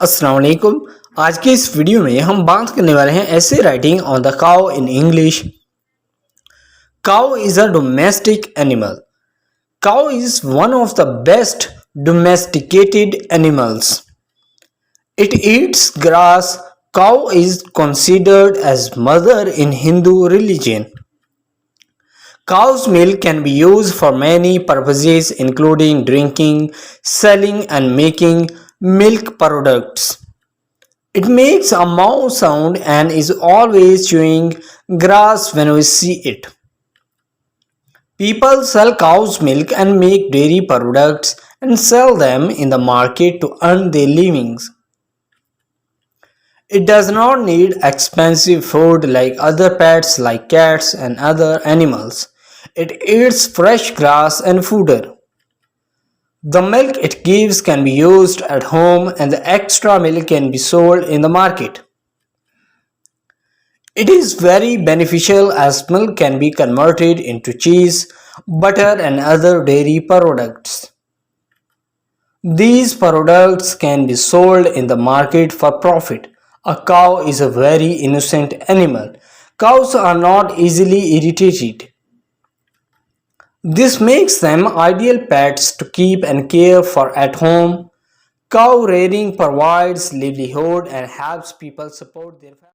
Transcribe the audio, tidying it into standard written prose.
अस्सलाम वालेकुम। आज के इस वीडियो में हम बात करने वाले हैं ऐसे writing on the cow in English. Cow is a domestic animal. Cow is one of the best domesticated animals. It eats grass. Cow is considered as mother in Hindu religion. Cow's milk can be used for many purposes including drinking, selling and making milk products. It makes a mow sound and is always chewing grass when we see it. People sell cow's milk and make dairy products and sell them in the market to earn their livings. It does not need expensive food like other pets like cats and other animals. It eats fresh grass and fodder. The milk it gives can be used at home and the extra milk can be sold in the market. It is very beneficial as milk can be converted into cheese, butter and other dairy products. These products can be sold in the market for profit. A cow is a very innocent animal. Cows are not easily irritated. This makes them ideal pets to keep and care for at home. Cow rearing provides livelihood and helps people support their family.